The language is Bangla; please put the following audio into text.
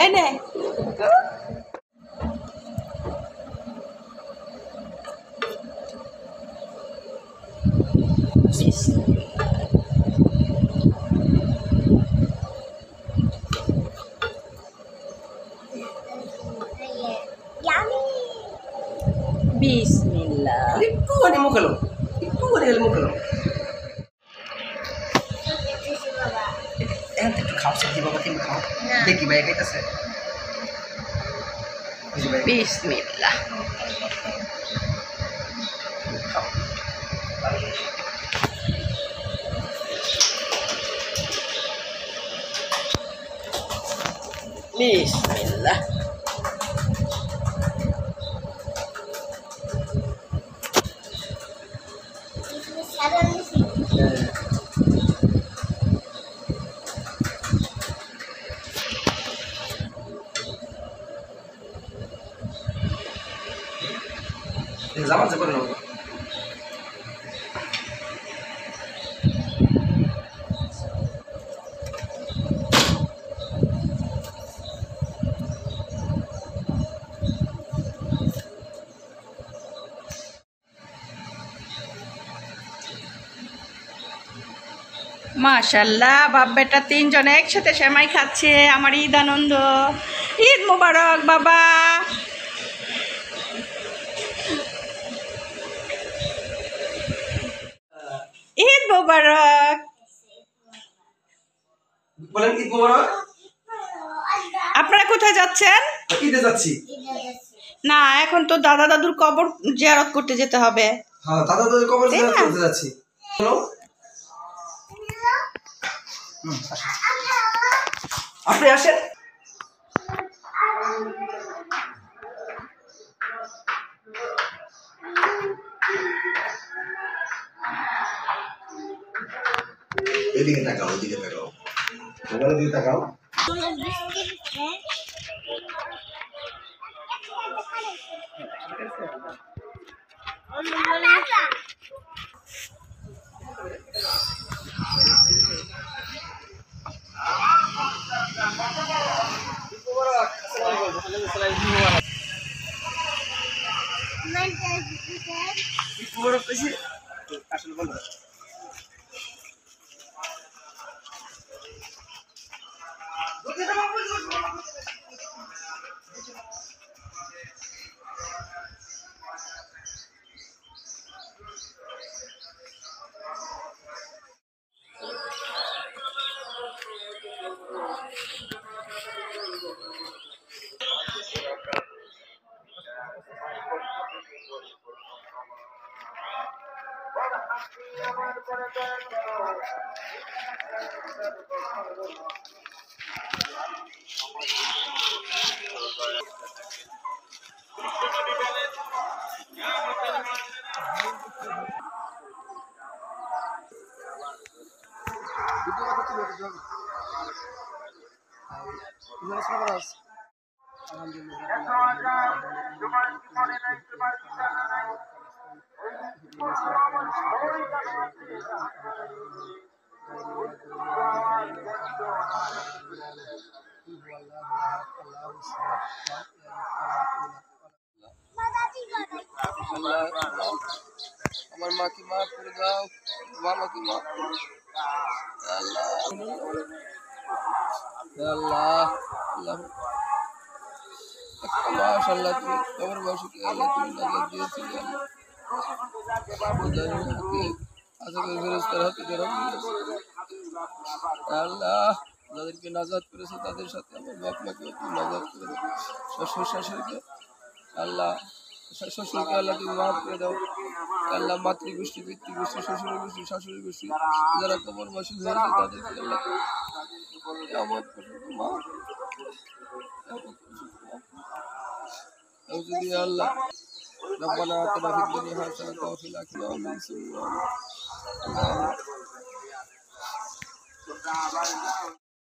এনে বিসমিল্লাহ একটু মানে মুখালো এখন একটু খাও সবজি বাবা তুমি খাও দেখি ভাই খাইতেছে বিসমিল্লাহ খাও বিসমিল্লাহ জামা যে করে নেবো মাশাআল্লাহ বাপ বেটা তিনজন একসাথে সেমাই খাচ্ছে। আমার ঈদ আনন্দ। ঈদ মোবারক বাবা। ঈদ মোবারক। বলেন ঈদ মোবারক। আপনারা কোথায় যাচ্ছেন? ঈদে যাচ্ছি। না, এখন তো দাদা দাদুর কবর জিয়ারত করতে যেতে হবে। হ্যাঁ, দাদা দাদুর কবর জিয়ারত করতে যাচ্ছি। হ্যালো, আপনি আসেন। এদিকে তাকাও, এদিকে তাকাও, মোবাইলের দিকে তাকাও। আমার মাকে মাফ করে দাও, বাবাকে মাফ করে আল্লাহ আল্লাহ আল্লাহ মাশাআল্লাহ তুমি তোমার বয়সকে আল্লাহ তুমি নাজাত দিয়েছিলে আজকে ফেরেশতার হাতে ধরা আল্লাহ যাদেরকে নাজাত করেছে তাদের সাথে আমার বাপ মাকে তুমি নাজাত করে দাও, শ্বশুর শাশুড়িকে আল্লাহ শ্বশুরকে আল্লাহ তুমি মাফ করে দাও আল্লাহ, মাতৃগোষ্ঠী পিতৃগোষ্ঠী শ্বশুর গোষ্ঠী শাশুড়ি গোষ্ঠী যারা কবরবাসী হয়েছে তাদেরকে আল্লাহ কিয়ামত পর্যন্ত মাফ যদি আল্লাহ ربنا آتنا في الدنيا حسنة وفي الآخرة حسنة